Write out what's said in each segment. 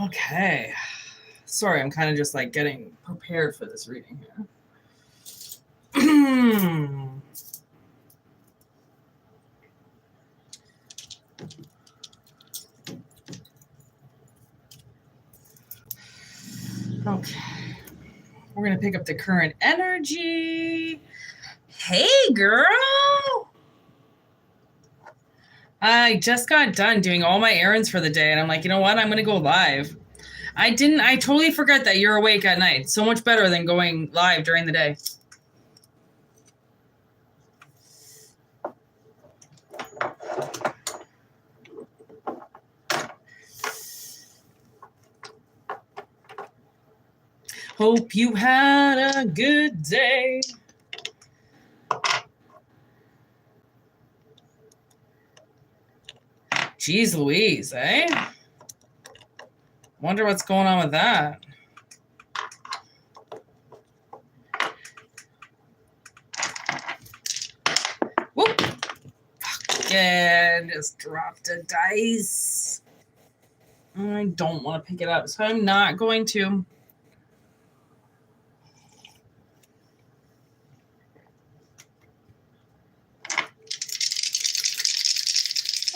Okay. Sorry, I'm kind of just like getting prepared for this reading here. Okay. We're going to pick up the current energy. Hey, girl. I just got done doing all my errands for the day, and I'm like, you know what? I'm going to go live. I totally forgot that you're awake at night. So much better than going live during the day. Hope you had a good day. Jeez Louise, eh? Wonder what's going on with that. Whoop. Again, just dropped a dice. I don't want to pick it up, so I'm not going to.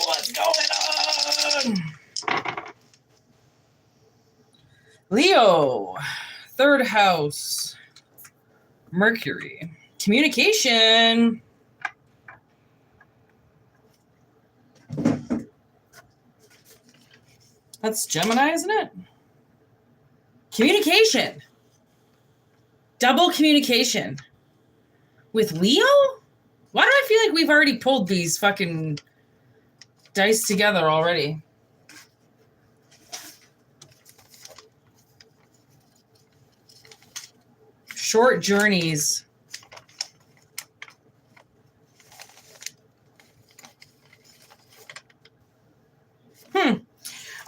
What's going on? Leo, third house, Mercury, communication. That's Gemini, isn't it? Communication. Double communication. With Leo? Why do I feel like we've already pulled these fucking dice together already? Short journeys.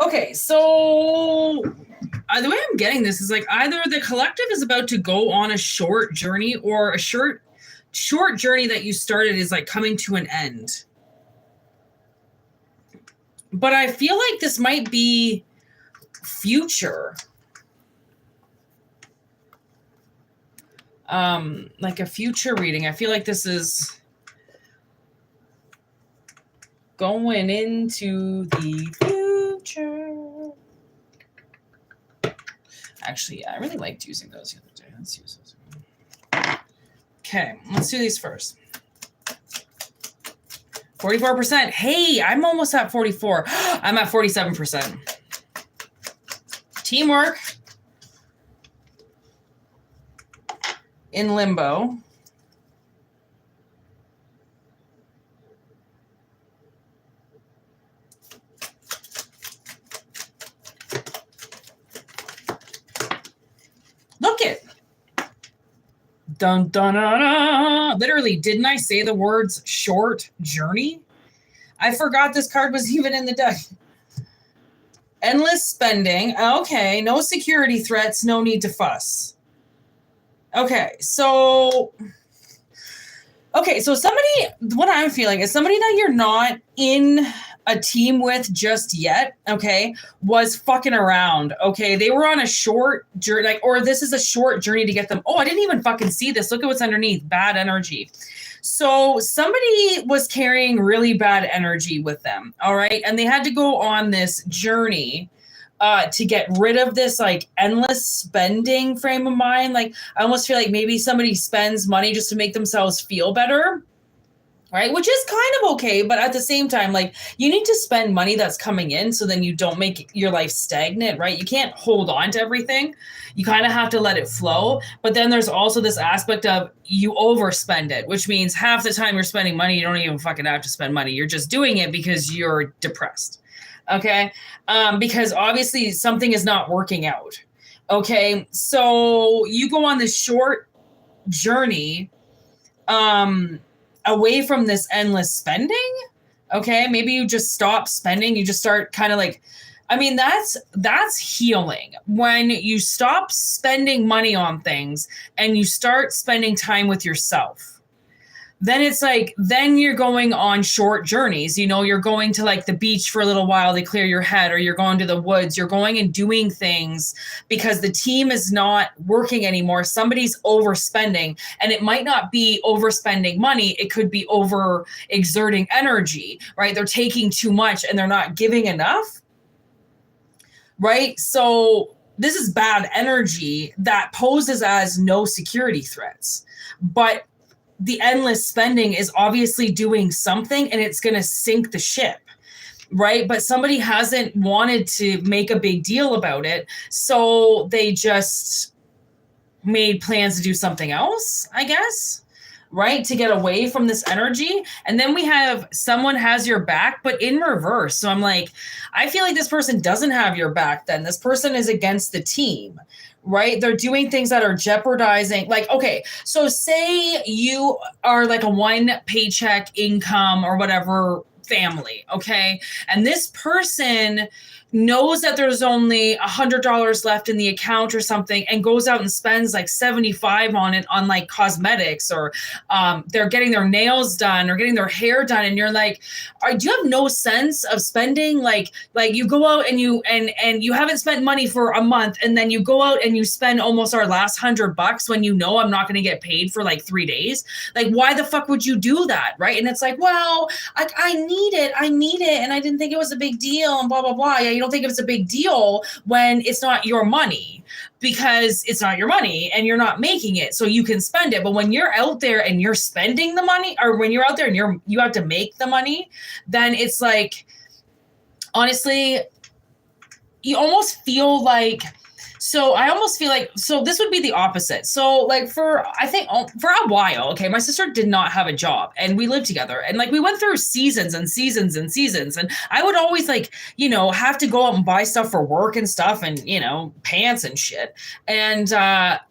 Okay, so the way I'm getting this is like either the collective is about to go on a short journey, or a short journey that you started is like coming to an end. But I feel like this might be future. Like a future reading. I feel like this is going into the future. Actually, yeah, I really liked using those the other day. Let's use those. Okay, let's do these first. 44%. Hey, I'm almost at 44. I'm at 47%. Teamwork. In limbo. Look it. Dun, dun, dun, dun. Literally, didn't I say the words short journey? I forgot this card was even in the deck. Endless spending. Okay, no security threats, no need to fuss. Okay, so somebody, what I'm feeling is somebody that you're not in a team with just yet, okay, was fucking around, okay? They were on a short journey, like, or this is a short journey to get them. Oh, I didn't even fucking see this. Look at what's underneath. Bad energy. So somebody was carrying really bad energy with them, all right? And they had to go on this journey to get rid of this like endless spending frame of mind. Like I almost feel like maybe somebody spends money just to make themselves feel better, right? Which is kind of okay, but at the same time, like you need to spend money that's coming in so then you don't make your life stagnant, right? You can't hold on to everything. You kind of have to let it flow. But then there's also this aspect of you overspend it, which means half the time you're spending money, you don't even fucking have to spend money. You're just doing it because you're depressed. Okay. Because obviously something is not working out. Okay. So you go on this short journey, away from this endless spending. Okay. Maybe you just stop spending. You just start kind of like, I mean, that's healing when you stop spending money on things and you start spending time with yourself. then it's like, then you're going on short journeys. You know, you're going to like the beach for a little while to clear your head, or you're going to the woods. You're going and doing things because the team is not working anymore. Somebody's overspending, and it might not be overspending money. It could be over exerting energy, right? They're taking too much and they're not giving enough, right? So this is bad energy that poses as no security threats, but the endless spending is obviously doing something, and it's going to sink the ship, right? But somebody hasn't wanted to make a big deal about it, so they just made plans to do something else, I guess, right? To get away from this energy. And then we have someone has your back, but in reverse. So I'm like, I feel like this person doesn't have your back then. This person is against the team, right? They're doing things that are jeopardizing. Like, okay, so say you are like a one paycheck income or whatever family, okay? And this person knows that there's only $100 left in the account or something, and goes out and spends like 75 on it on like cosmetics, or they're getting their nails done or getting their hair done, and you're like, do you have no sense of spending? Like you go out and you haven't spent money for a month, and then you go out and you spend almost our last $100 when you know I'm not going to get paid for like 3 days. Like, why the fuck would you do that, right? And it's like, well, I need it, and I didn't think it was a big deal, and blah blah blah. Yeah, you don't think it's a big deal when it's not your money, because it's not your money and you're not making it, so you can spend it. But when you're out there and you're spending the money, or when you're out there and you have to make the money, then it's like, honestly, you almost feel like, so I almost feel like, so this would be the opposite. So like I think for a while, okay, my sister did not have a job, and we lived together, and like we went through seasons and seasons and seasons, and I would always like, you know, have to go out and buy stuff for work and stuff, and, you know, pants and shit. And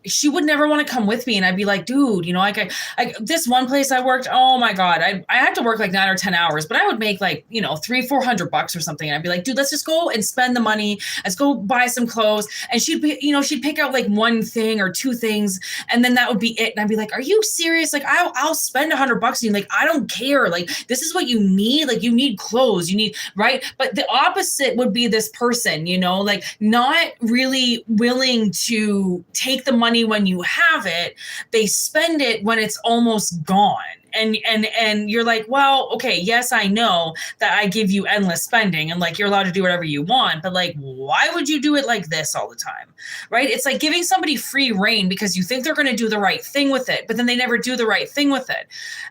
she would never want to come with me, and I'd be like, dude, you know, like I this one place I worked, oh my God, I had to work like 9 or 10 hours, but I would make like, you know, $300-400 or something. And I'd be like, dude, let's just go and spend the money. Let's go buy some clothes. And she'd pick out like one thing or two things, and then that would be it. And I'd be like, are you serious? Like, I'll spend $100 on you. Like, I don't care. Like, this is what you need. Like, you need clothes, you need, right? But the opposite would be this person, you know, like not really willing to take the money when you have it. They spend it when it's almost gone. And you're like, well, okay, yes, I know that I give you endless spending, and like you're allowed to do whatever you want, but like, why would you do it like this all the time, right? It's like giving somebody free reign because you think they're going to do the right thing with it, but then they never do the right thing with it.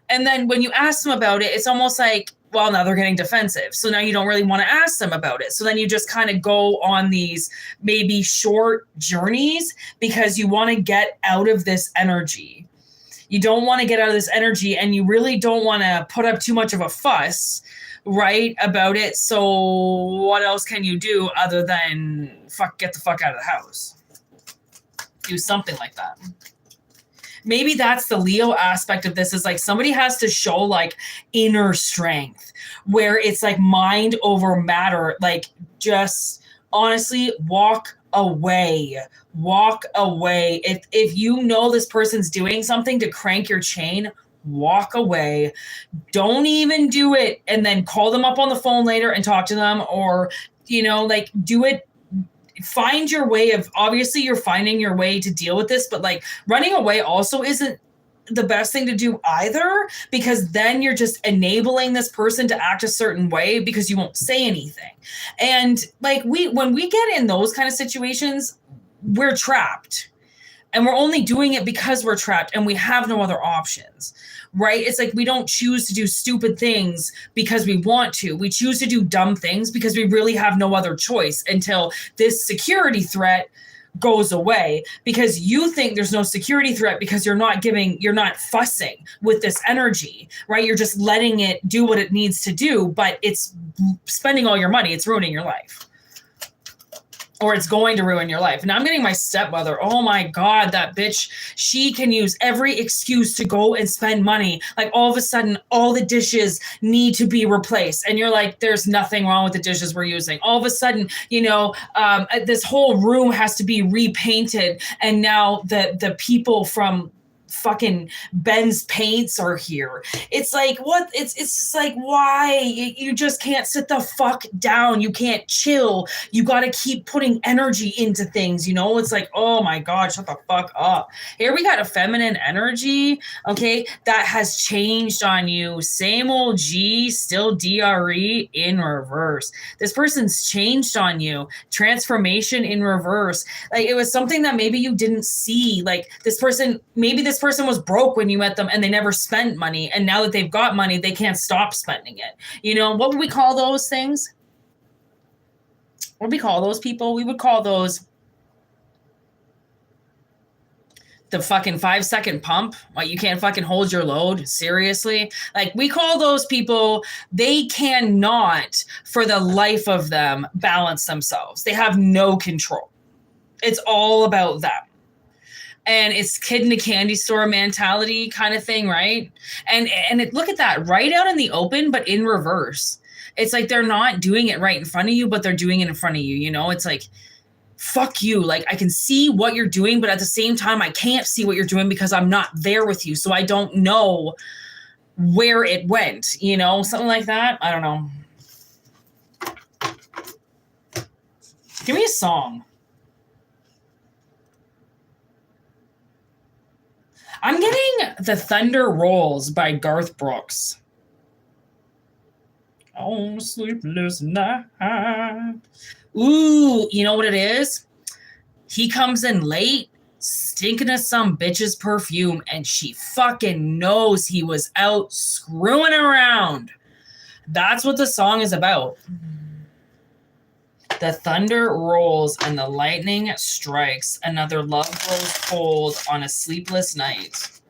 And then when you ask them about it, it's almost like, well, now they're getting defensive. So now you don't really want to ask them about it. So then you just kind of go on these maybe short journeys because you want to get out of this energy. You don't want to get out of this energy, and you really don't want to put up too much of a fuss, right, about it. So what else can you do other than get the fuck out of the house? Do something like that. Maybe that's the Leo aspect of this, is like somebody has to show like inner strength, where it's like mind over matter. Like, just honestly walk away. If you know this person's doing something to crank your chain, walk away. Don't even do it, and then call them up on the phone later and talk to them, or, you know, like, do it. Find your way of, obviously you're finding your way to deal with this, but like running away also isn't the best thing to do either, because then you're just enabling this person to act a certain way because you won't say anything. And like when we get in those kind of situations, we're trapped, and we're only doing it because we're trapped and we have no other options, right? It's like we don't choose to do stupid things because we want to. We choose to do dumb things because we really have no other choice until this security threat goes away, because you think there's no security threat because you're not fussing with this energy, right? You're just letting it do what it needs to do, but it's spending all your money. It's ruining your life. Or it's going to ruin your life. And I'm getting my stepmother. Oh my God, that bitch. She can use every excuse to go and spend money. Like, all of a sudden, all the dishes need to be replaced. And you're like, there's nothing wrong with the dishes we're using. All of a sudden, you know, this whole room has to be repainted. And now the people from fucking Ben's paints are here. It's like, what? It's just like, why? You just can't sit the fuck down. You can't chill. You got to keep putting energy into things, you know? It's like, oh my God, shut the fuck up. Here we got a feminine energy, okay, that has changed on you. Same old G, still DRE in reverse. This person's changed on you. Transformation in reverse. Like, it was something that maybe you didn't see. Like, maybe this person was broke when you met them and they never spent money. And now that they've got money, they can't stop spending it. You know, what would we call those things? What would we call those people? We would call those the fucking 5-second pump. Like, you can't fucking hold your load. Seriously. Like, we call those people, they cannot for the life of them balance themselves. They have no control. It's all about them. And it's kid in a candy store mentality kind of thing, right? And look at that, right out in the open, but in reverse. It's like they're not doing it right in front of you, but they're doing it in front of you. You know, it's like, fuck you. Like, I can see what you're doing, but at the same time, I can't see what you're doing because I'm not there with you. So I don't know where it went, you know, something like that. I don't know. Give me a song. I'm getting The Thunder Rolls by Garth Brooks. On a sleepless night. Ooh, you know what it is? He comes in late, stinking of some bitch's perfume, and she fucking knows he was out screwing around. That's what the song is about. The thunder rolls and the lightning strikes. Another love grows cold on a sleepless night.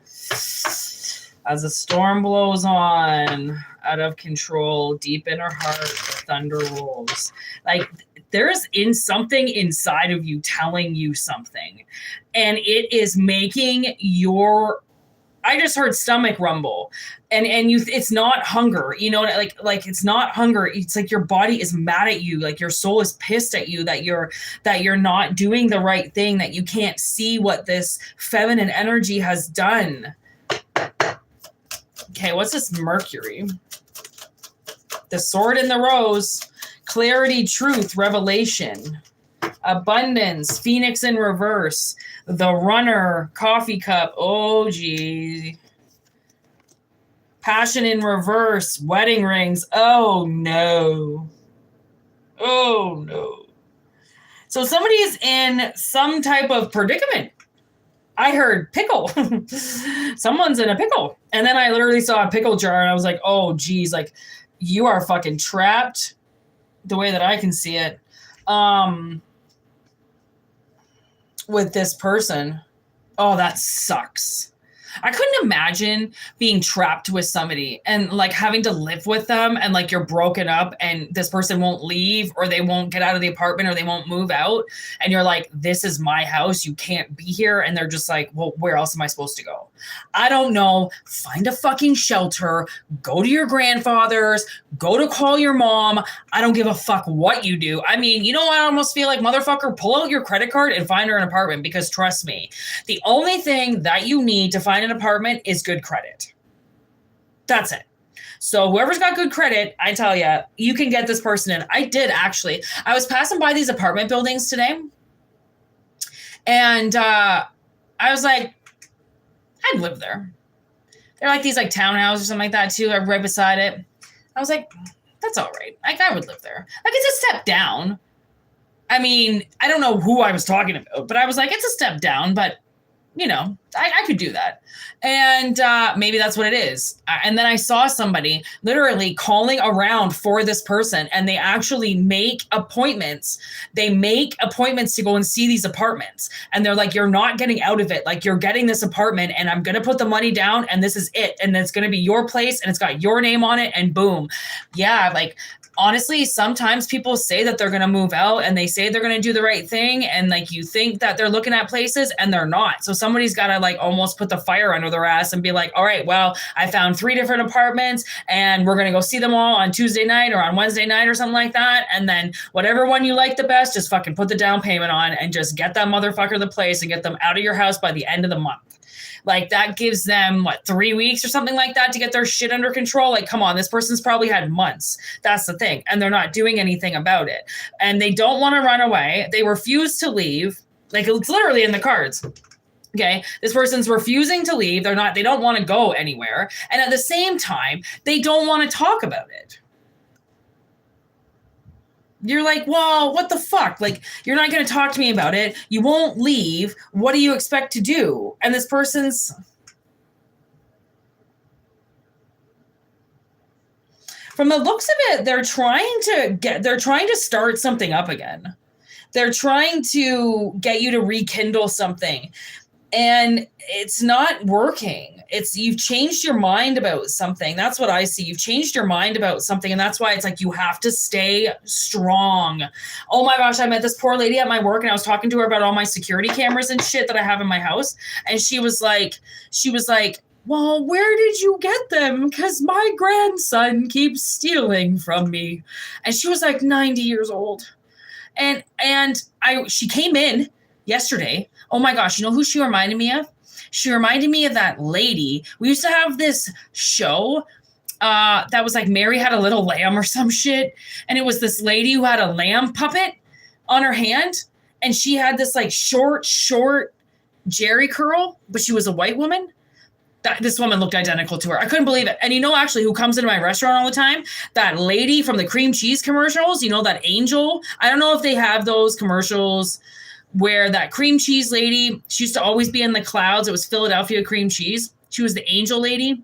As the storm blows on, out of control, deep in her heart, the thunder rolls. Like, there's something inside of you telling you something. And it is making your... I just heard stomach rumble, and it's not hunger, you know, like it's not hunger. It's like your body is mad at you. Like, your soul is pissed at you that you're not doing the right thing, that you can't see what this feminine energy has done. Okay. What's this Mercury? The sword and the rose, clarity, truth, revelation, abundance, phoenix in reverse, the runner, coffee cup. Oh, gee. Passion in reverse, wedding rings. Oh, no. Oh, no. So somebody is in some type of predicament. I heard pickle. Someone's in a pickle. And then I literally saw a pickle jar and I was like, oh, geez, like, you are fucking trapped the way that I can see it. With this person. Oh, that sucks. I couldn't imagine being trapped with somebody and like having to live with them, and like you're broken up and this person won't leave, or they won't get out of the apartment, or they won't move out. And you're like, this is my house. You can't be here. And they're just like, well, where else am I supposed to go? I don't know. Find a fucking shelter. Go to your grandfather's. Go to call your mom. I don't give a fuck what you do. I mean, you know what? I almost feel like, motherfucker, pull out your credit card and find her an apartment, because trust me, the only thing that you need to find an apartment is good credit. That's it. So whoever's got good credit, I tell you, you can get this person in. I did, actually. I was passing by these apartment buildings today, and I was like, I'd live there. They're like these like townhouses or something like that too, right beside it. I was like, that's all right. Like, I would live there. Like, it's a step down. I mean, I don't know who I was talking about, but I was like, it's a step down, but you know, I could do that. And maybe that's what it is. And then I saw somebody literally calling around for this person, and they actually make appointments. They make appointments to go and see these apartments. And they're like, you're not getting out of it. Like, you're getting this apartment, and I'm going to put the money down, and this is it. And it's going to be your place, and it's got your name on it, and boom. Yeah, like, honestly, sometimes people say that they're going to move out and they say they're going to do the right thing. And like, you think that they're looking at places and they're not. So somebody's got to like almost put the fire under their ass and be like, all right, well, I found 3 different apartments and we're going to go see them all on Tuesday night or on Wednesday night or something like that. And then whatever one you like the best, just fucking put the down payment on and just get that motherfucker the place and get them out of your house by the end of the month. Like that gives them 3 weeks or something like that to get their shit under control. Like, come on, this person's probably had months. That's the thing. And they're not doing anything about it. And they don't want to run away. They refuse to leave. Like it's literally in the cards. Okay. This person's refusing to leave. They don't want to go anywhere. And at the same time, they don't want to talk about it. You're like, well, what the fuck? Like, you're not going to talk to me about it. You won't leave. What do you expect to do? And this person's... From the looks of it, they're trying to start something up again. They're trying to get you to rekindle something. And it's not working. You've changed your mind about something. That's what I see. You've changed your mind about something. And that's why it's like, you have to stay strong. Oh my gosh. I met this poor lady at my work and I was talking to her about all my security cameras and shit that I have in my house. And she was like, well, where did you get them? Because my grandson keeps stealing from me. And she was like 90 years old. And she came in yesterday. Oh my gosh, you know who she reminded me of? She reminded me of that lady. We used to have this show that was like Mary Had a Little Lamb or some shit. And it was this lady who had a lamb puppet on her hand. And she had this like short Jerry curl, but she was a white woman. This woman looked identical to her. I couldn't believe it. And you know actually who comes into my restaurant all the time? That lady from the cream cheese commercials. You know, that angel. I don't know if they have those commercials where that cream cheese lady, she used to always be in the clouds. It was Philadelphia cream cheese. She was the angel lady.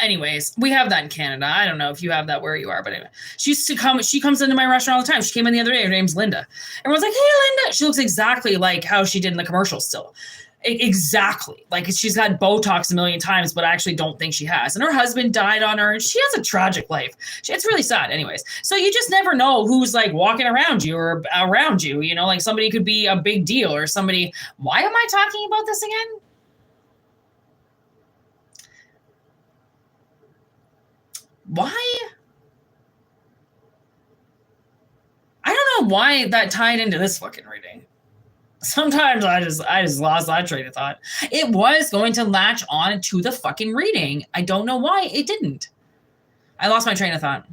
Anyways, we have that in Canada. I don't know if you have that where you are, but anyway. She comes into my restaurant all the time. She came in the other day. Her name's Linda. Everyone's like, hey, Linda. She looks exactly like how she did in the commercial still. Exactly. Like she's had Botox a million times, but I actually don't think she has. And her husband died on her. And she has a tragic life. It's really sad. Anyways. So you just never know who's like walking around you or around you. You know, like somebody could be a big deal or somebody. Why am I talking about this again? Why? I don't know why that tied into this fucking reading. Sometimes I just lost that train of thought. It was going to latch on to the fucking reading. I don't know why it didn't. I lost my train of thought.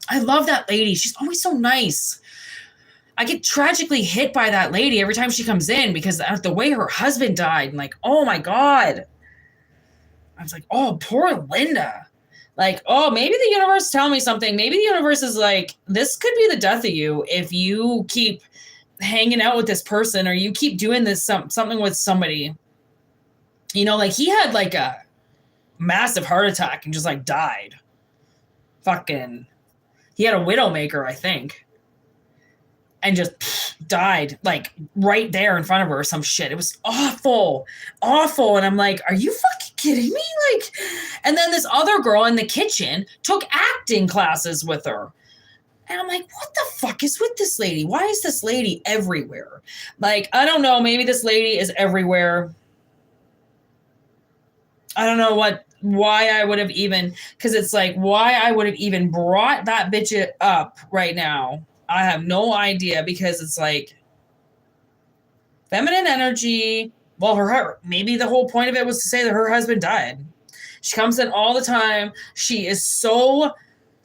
I love that lady. She's always so nice. I get tragically hit by that lady every time she comes in because of the way her husband died. And like, oh my God. I was like, oh, poor Linda. Like, oh, maybe the universe is telling me something. Maybe the universe is like, this could be the death of you if you keep hanging out with this person or you keep doing this something with somebody. You know, like he had like a massive heart attack and just like died. Fucking, he had a widowmaker, I think, and just died like right there in front of her or some shit. It was awful. And I'm like, are you fucking kidding me? Like, and then this other girl in the kitchen took acting classes with her. And I'm like, what the fuck is with this lady? Why is this lady everywhere? Like, I don't know. Maybe this lady is everywhere. I don't know why I would have even, because it's like, why I would have even brought that bitch up right now. I have no idea because it's like feminine energy. Well, maybe the whole point of it was to say that her husband died. She comes in all the time. She is so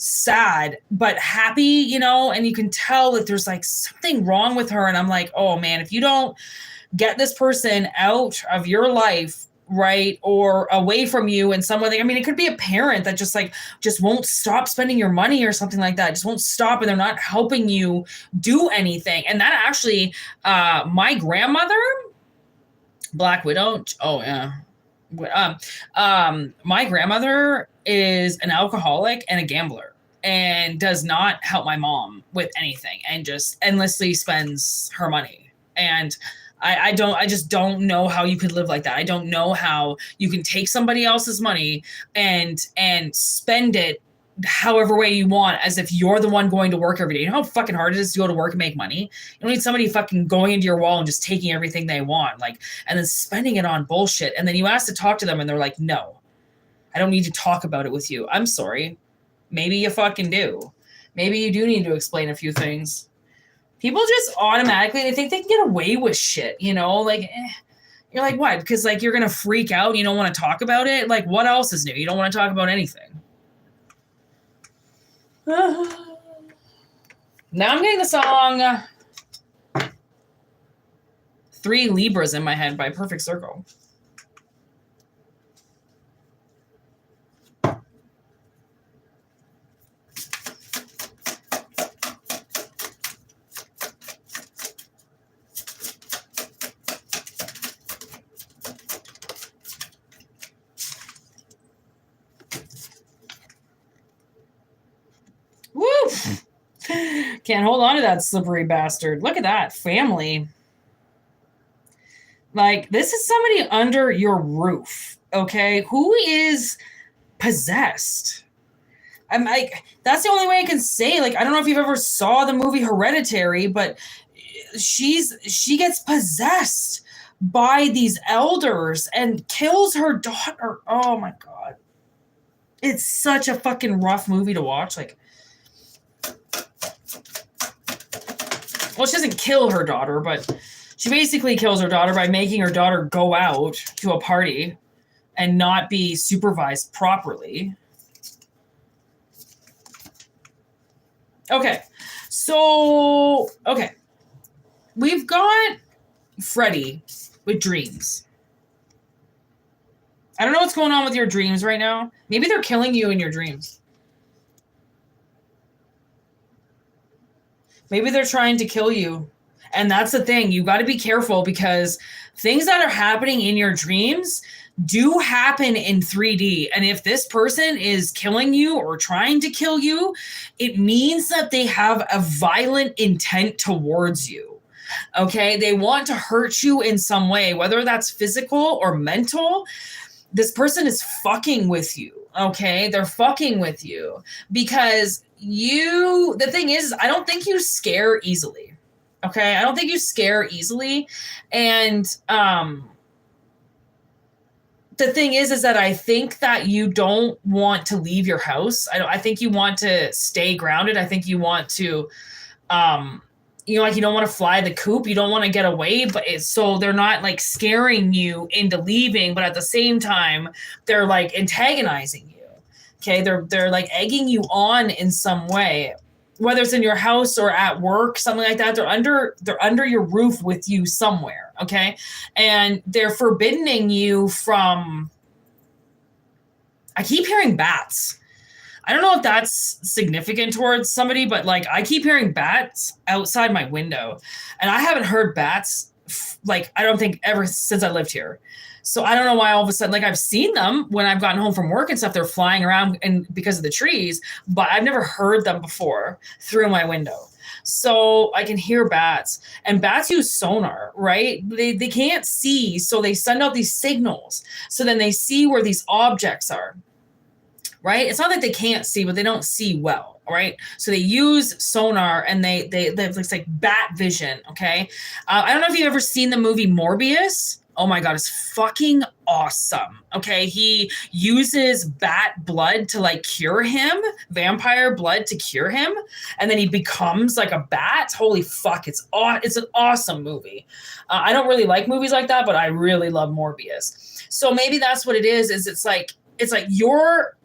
sad but happy, you know, and you can tell that there's like something wrong with her. And I'm like, oh man, if you don't get this person out of your life, right, or away from you in some way, I mean, it could be a parent that just won't stop spending your money or something like that, just won't stop, and they're not helping you do anything. And that actually, my grandmother, Black Widow, oh yeah, my grandmother is an alcoholic and a gambler and does not help my mom with anything and just endlessly spends her money. And I just don't know how you could live like that. I don't know how you can take somebody else's money and spend it however way you want, as if you're the one going to work every day. You know how fucking hard it is to go to work and make money? You don't need somebody fucking going into your wall and just taking everything they want, like, and then spending it on bullshit. And then you ask to talk to them and they're like, no, I don't need to talk about it with you. I'm sorry. Maybe you fucking do. Maybe you do need to explain a few things. People just automatically, they think they can get away with shit, you know, like, You're like, what? Because like you're gonna freak out and you don't want to talk about it? Like, what else is new? You don't want to talk about anything. Now I'm getting the song Three Libras in my head by Perfect Circle. Woo! Can't hold on to that slippery bastard. Look at that. Family. Like, this is somebody under your roof, okay? Who is possessed? I'm like, that's the only way I can say. Like, I don't know if you've ever saw the movie Hereditary, but she gets possessed by these elders and kills her daughter. Oh my God. It's such a fucking rough movie to watch. Like, well, she doesn't kill her daughter, but she basically kills her daughter by making her daughter go out to a party and not be supervised properly. Okay. So, okay. We've got Freddie with dreams. I don't know what's going on with your dreams right now. Maybe they're killing you in your dreams. Maybe they're trying to kill you. And that's the thing. You got to be careful because things that are happening in your dreams do happen in 3D. And if this person is killing you or trying to kill you, it means that they have a violent intent towards you. Okay? They want to hurt you in some way, whether that's physical or mental. This person is fucking with you. Okay? They're fucking with you because the thing is, I don't think you scare easily. Okay? I don't think you scare easily. And, the thing is that I think that you don't want to leave your house. I think you want to stay grounded. I think you want to, like you don't want to fly the coop. You don't want to get away, but so they're not like scaring you into leaving, but at the same time, they're like antagonizing you. Okay. They're like egging you on in some way, whether it's in your house or at work, something like that. They're under your roof with you somewhere. Okay. And they're forbidding you from, I keep hearing bats. I don't know if that's significant towards somebody, but like I keep hearing bats outside my window and I haven't heard bats like, I don't think ever since I lived here. So I don't know why all of a sudden, like I've seen them when I've gotten home from work and stuff, they're flying around and because of the trees, but I've never heard them before through my window. So I can hear bats, and bats use sonar, right? They can't see. So they send out these signals. So then they see where these objects are, right? It's not that they can't see, but they don't see well, right? So they use sonar and they it's like bat vision. Okay. I don't know if you've ever seen the movie Morbius. Oh my God, it's fucking awesome. Okay. He uses bat blood to like cure him, vampire blood to cure him. And then he becomes like a bat. Holy fuck. It's an awesome movie. I don't really like movies like that, but I really love Morbius. So maybe that's what it is it's like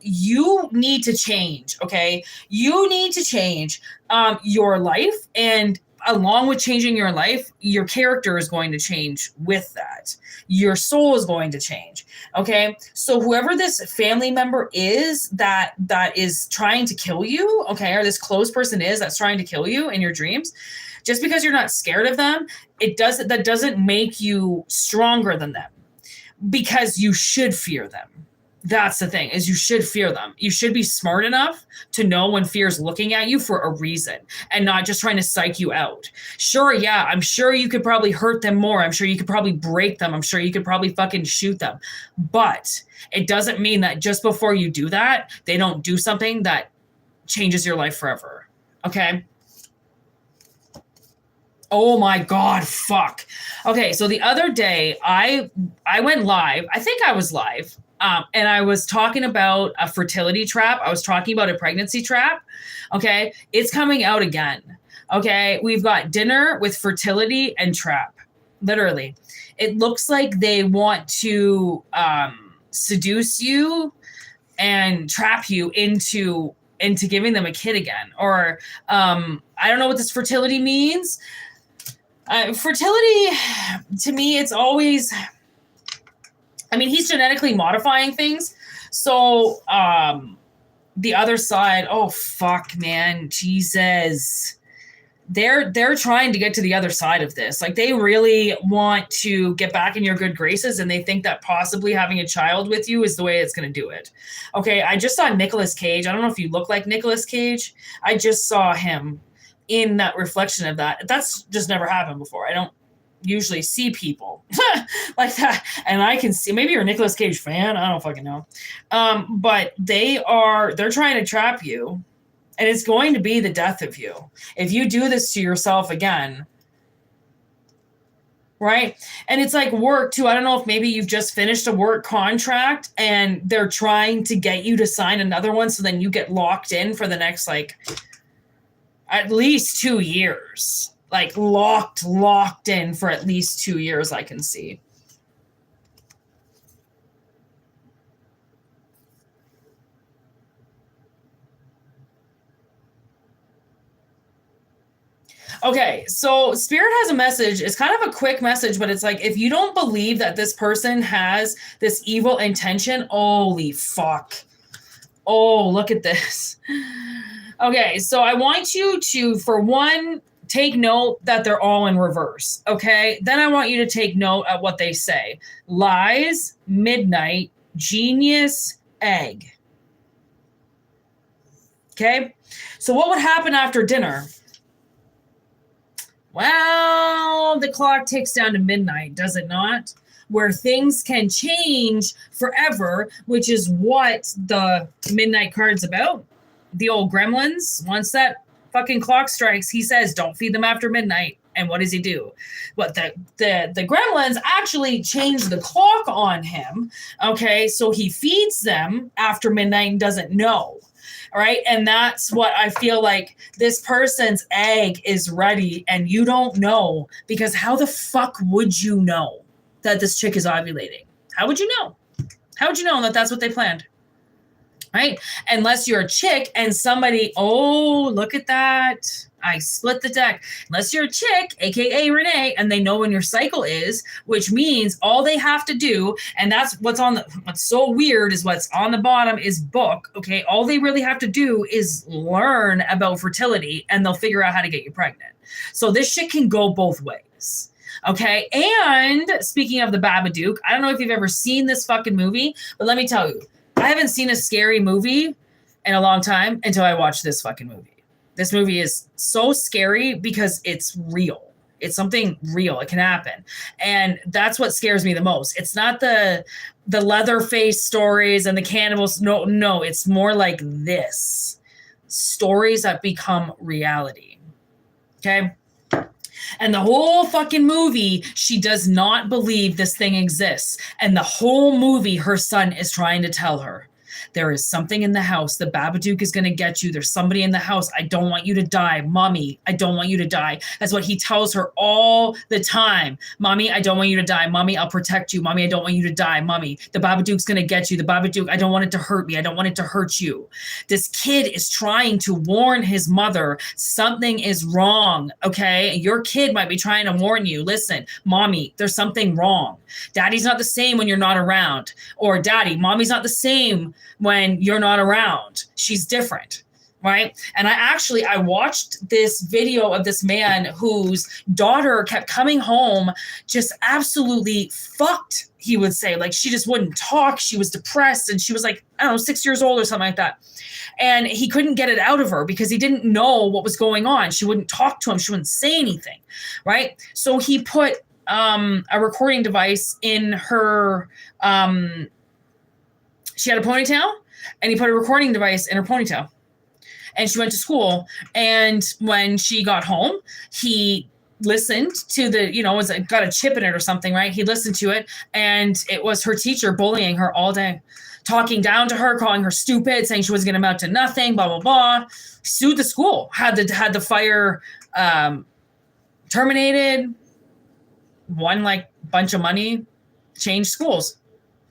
you need to change. Okay. You need to change your life, and along with changing your life, your character is going to change with that. Your soul is going to change. Okay. So whoever this family member is that is trying to kill you, okay, or this close person is that's trying to kill you in your dreams, just because you're not scared of them, that doesn't make you stronger than them, because you should fear them. That's the thing, is you should fear them. You should be smart enough to know when fear is looking at you for a reason and not just trying to psych you out. Sure, yeah, I'm sure you could probably hurt them more. I'm sure you could probably break them. I'm sure you could probably fucking shoot them. But it doesn't mean that just before you do that, they don't do something that changes your life forever. Okay? Oh my God, fuck. Okay, so the other day I went live. I think I was live. And I was talking about a fertility trap. I was talking about a pregnancy trap. Okay. It's coming out again. Okay. We've got dinner with fertility and trap. literally. It looks like they want to seduce you and trap you into giving them a kid again. Or I don't know what this fertility means. Fertility, to me, it's always, I mean, he's genetically modifying things. So the other side, oh, fuck, man, Jesus. They're trying to get to the other side of this. Like, they really want to get back in your good graces, and they think that possibly having a child with you is the way it's going to do it. Okay, I just saw Nicolas Cage. I don't know if you look like Nicolas Cage. I just saw him in that reflection of that. That's just never happened before. I don't usually see people like that. And I can see, maybe you're a Nicolas Cage fan. I don't fucking know. But they're trying to trap you. And it's going to be the death of you if you do this to yourself again. Right? And it's like work too. I don't know if maybe you've just finished a work contract and they're trying to get you to sign another one. So then you get locked in for the next, like, at least 2 years. Like locked in for at least 2 years, I can see. Okay, so Spirit has a message. It's kind of a quick message, but it's like, if you don't believe that this person has this evil intention, holy fuck. Oh, look at this. Okay, so I want you to, for one, take note that they're all in reverse, okay? Then I want you to take note of what they say. Lies, midnight, genius, egg. Okay? So what would happen after dinner? Well, the clock ticks down to midnight, does it not? Where things can change forever, which is what the midnight card's about. The old gremlins, once that fucking clock strikes, he says, don't feed them after midnight. And what does he do? What the gremlins actually change the clock on him. Okay, so he feeds them after midnight and doesn't know. All right. And that's what I feel like this person's egg is ready and you don't know, because how the fuck would you know that this chick is ovulating? How would you know? How would you know that that's what they planned? Right? Unless you're a chick and somebody, oh, look at that. I split the deck. Unless you're a chick, aka Renee, and they know when your cycle is, which means all they have to do, and that's what's so weird is what's on the bottom is book. Okay, all they really have to do is learn about fertility, and they'll figure out how to get you pregnant. So this shit can go both ways. Okay, and speaking of the Babadook, I don't know if you've ever seen this fucking movie, but let me tell you, I haven't seen a scary movie in a long time until I watched this fucking movie. This movie is so scary because it's real. It's something real. It can happen. And that's what scares me the most. It's not the Leatherface stories and the cannibals. No, it's more like this. Stories that become reality. Okay? And the whole fucking movie, she does not believe this thing exists. And the whole movie, her son is trying to tell her, there is something in the house. The Babadook is going to get you. There's somebody in the house. I don't want you to die. Mommy, I don't want you to die. That's what he tells her all the time. Mommy, I don't want you to die. Mommy, I'll protect you. Mommy, I don't want you to die. Mommy, the Babadook's going to get you. The Babadook, I don't want it to hurt me. I don't want it to hurt you. This kid is trying to warn his mother something is wrong, okay? Your kid might be trying to warn you. Listen, Mommy, there's something wrong. Daddy's not the same when you're not around. Or Daddy, Mommy's not the same when you're not around. She's different, right? And I watched this video of this man whose daughter kept coming home just absolutely fucked, he would say. Like, she just wouldn't talk. She was depressed, and she was like, I don't know, 6 years old or something like that. And he couldn't get it out of her because he didn't know what was going on. She wouldn't talk to him. She wouldn't say anything, right? So he put a recording device in her, she had a ponytail, and he put a recording device in her ponytail. And she went to school. And when she got home, he listened to got a chip in it or something, right? He listened to it, and it was her teacher bullying her all day, talking down to her, calling her stupid, saying she wasn't going to amount to nothing, blah, blah, blah. Sued the school, had the fire terminated. won like a bunch of money, changed schools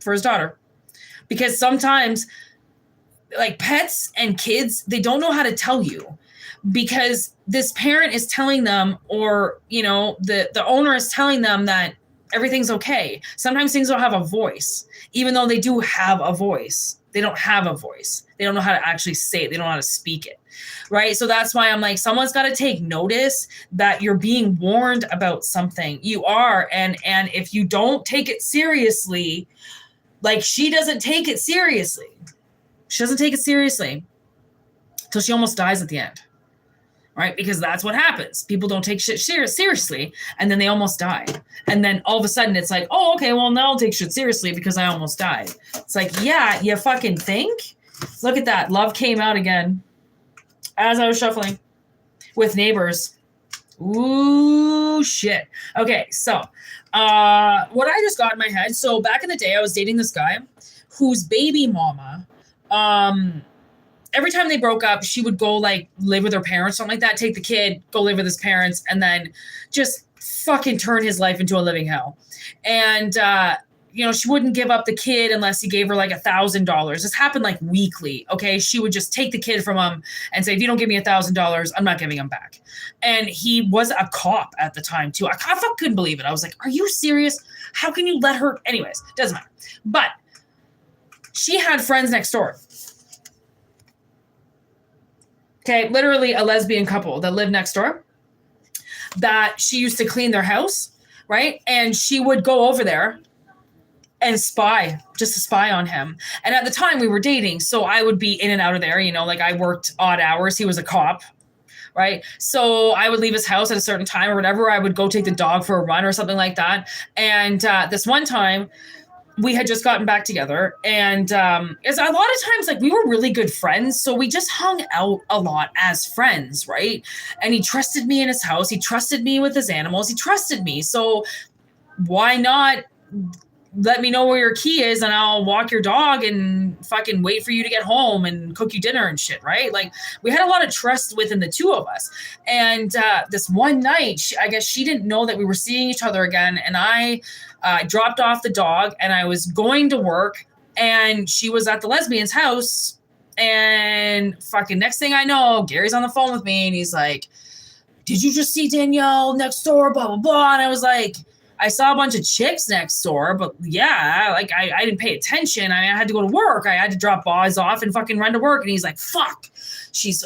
for his daughter. Because sometimes like pets and kids, they don't know how to tell you, because this parent is telling them, or, you know, the owner is telling them that everything's okay. Sometimes things don't have a voice, even though they do have a voice. They don't have a voice. They don't know how to actually say it. They don't know how to speak it. Right. So that's why I'm like, someone's got to take notice that you're being warned about something. You are. And if you don't take it seriously, like she doesn't take it seriously. She doesn't take it seriously till she almost dies at the end. Right? Because that's what happens. People don't take shit seriously, and then they almost die. And then all of a sudden it's like, oh, okay, well, now I'll take shit seriously because I almost died. It's like, yeah, you fucking think? Look at that. Love came out again as I was shuffling with Neighbors. Ooh, shit. Okay, so what I just got in my head. So back in the day, I was dating this guy whose baby mama, every time they broke up, she would go like live with her parents, something like that, take the kid, go live with his parents, and then just fucking turn his life into a living hell. And, you know, she wouldn't give up the kid unless he gave her like $1,000. This happened like weekly. Okay. She would just take the kid from him and say, if you don't give me $1,000, I'm not giving him back. And he was a cop at the time too. I couldn't believe it. I was like, are you serious? How can you let her? Anyways, doesn't matter. But she had friends next door. Okay, literally a lesbian couple that lived next door, that she used to clean their house, right? And she would go over there and spy, just to spy on him. And at the time we were dating, so I would be in and out of there, you know, like I worked odd hours. He was a cop, right? So I would leave his house at a certain time or whatever. I would go take the dog for a run or something like that. And this one time, we had just gotten back together, and it's a lot of times like we were really good friends, so we just hung out a lot as friends, right? And he trusted me in his house, he trusted me with his animals, he trusted me, so why not let me know where your key is and I'll walk your dog and fucking wait for you to get home and cook you dinner and shit, right? Like we had a lot of trust within the two of us. And this one night, I guess she didn't know that we were seeing each other again, and I dropped off the dog and I was going to work, and she was at the lesbian's house, and fucking next thing I know, Gary's on the phone with me and he's like, did you just see Danielle next door, blah, blah, blah. And I was like, I saw a bunch of chicks next door, but yeah, like I didn't pay attention. I had to go to work. I had to drop Boz off and fucking run to work. And he's like, fuck.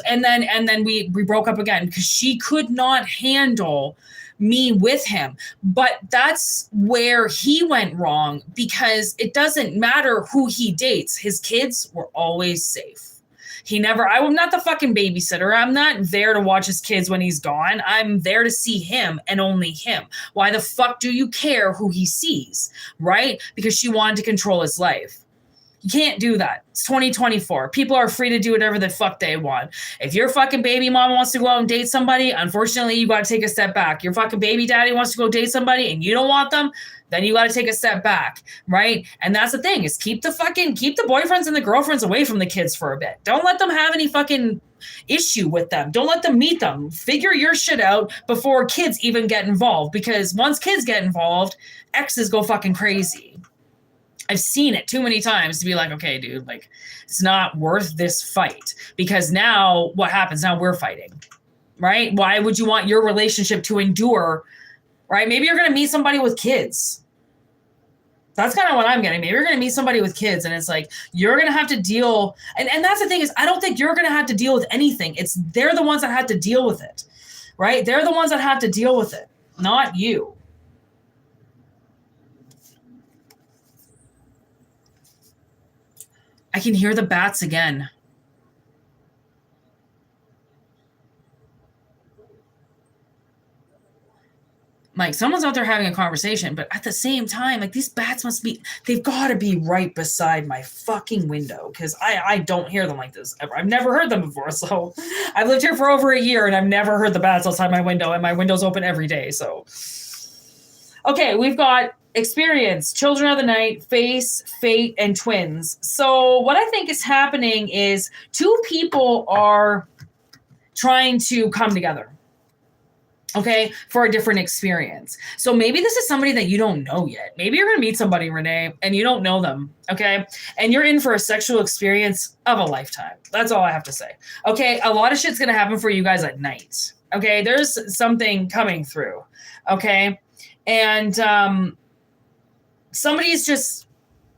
And then we broke up again because she could not handle me with him. But that's where he went wrong, because it doesn't matter who he dates. His kids were always safe. I'm not the fucking babysitter. I'm not there to watch his kids when he's gone. I'm there to see him and only him. Why the fuck do you care who he sees? Right? Because she wanted to control his life. You can't do that. It's 2024. People are free to do whatever the fuck they want. If your fucking baby mom wants to go out and date somebody, unfortunately, you got to take a step back. Your fucking baby daddy wants to go date somebody and you don't want them, then you got to take a step back, right? And that's the thing, is keep the boyfriends and the girlfriends away from the kids for a bit. Don't let them have any fucking issue with them. Don't let them meet them. Figure your shit out before kids even get involved, because once kids get involved, exes go fucking crazy. I've seen it too many times to be like, okay, dude, like it's not worth this fight, because now what happens? Now we're fighting, right? Why would you want your relationship to endure, right? Maybe you're going to meet somebody with kids. That's kind of what I'm getting. Maybe you're going to meet somebody with kids and it's like, you're going to have to deal. And that's the thing, is I don't think you're going to have to deal with anything. They're the ones that have to deal with it, right? They're the ones that have to deal with it, not you. I can hear the bats again. Like someone's out there having a conversation, but at the same time, like these bats they've got to be right beside my fucking window, because I don't hear them like this ever. I've never heard them before. So I've lived here for over a year and I've never heard the bats outside my window, and my window's open every day. So, okay, we've got experience, children of the night, face, fate, and twins. So what I think is happening is two people are trying to come together. okay, for a different experience. So maybe this is somebody that you don't know yet. Maybe you're going to meet somebody, Renee, and you don't know them, okay? And you're in for a sexual experience of a lifetime. That's all I have to say. Okay, a lot of shit's going to happen for you guys at night. Okay, there's something coming through, okay? And somebody's just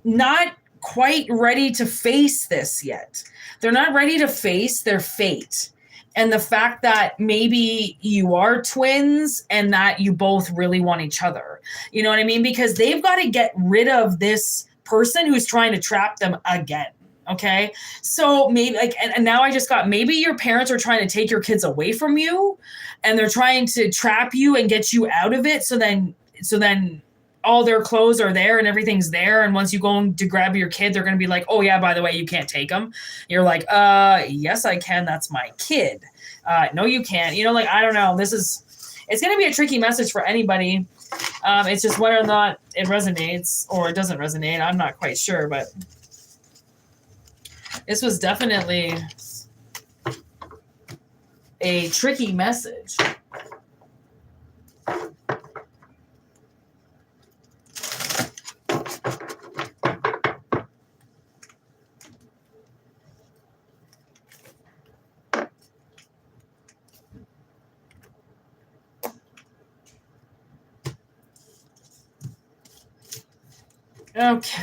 not quite ready to face this yet. They're not ready to face their fate. And the fact that maybe you are twins and that you both really want each other. You know what I mean? Because they've got to get rid of this person who's trying to trap them again. Okay. So maybe like, and now I just got, maybe your parents are trying to take your kids away from you and they're trying to trap you and get you out of it. So then all their clothes are there and everything's there. And once you go to grab your kid, they're going to be like, oh yeah, by the way, you can't take them. You're like, yes, I can. That's my kid. No, you can't. You know, like, I don't know. It's going to be a tricky message for anybody. It's just whether or not it resonates or it doesn't resonate. I'm not quite sure, but this was definitely a tricky message. Okay,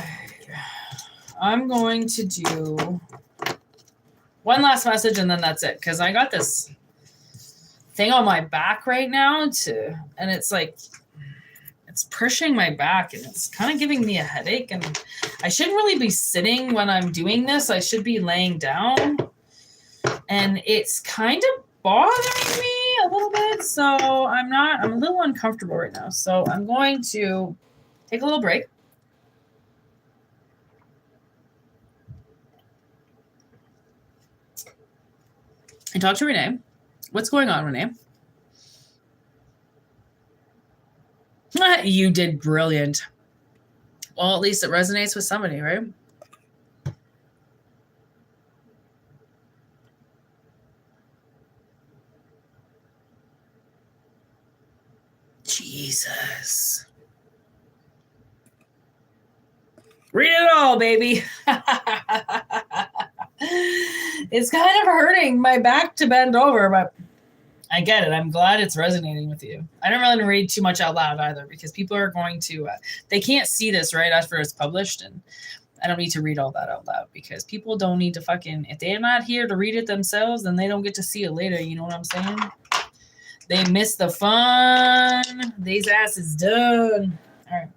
I'm going to do one last message and then that's it. Because I got this thing on my back right now and it's like, it's pushing my back and it's kind of giving me a headache. And I shouldn't really be sitting when I'm doing this. I should be laying down. And it's kind of bothering me a little bit. So I'm a little uncomfortable right now. So I'm going to take a little break. And talk to Renee. What's going on, Renee? You did brilliant. Well, at least it resonates with somebody, right? Jesus. Read it all, baby. It's kind of hurting my back to bend over, but I get it. I'm glad it's resonating with you. I don't really read too much out loud either because people are going to, they can't see this right after it's published. And I don't need to read all that out loud because people don't need to if they're not here to read it themselves, then they don't get to see it later. You know what I'm saying? They miss the fun. These asses done. All right.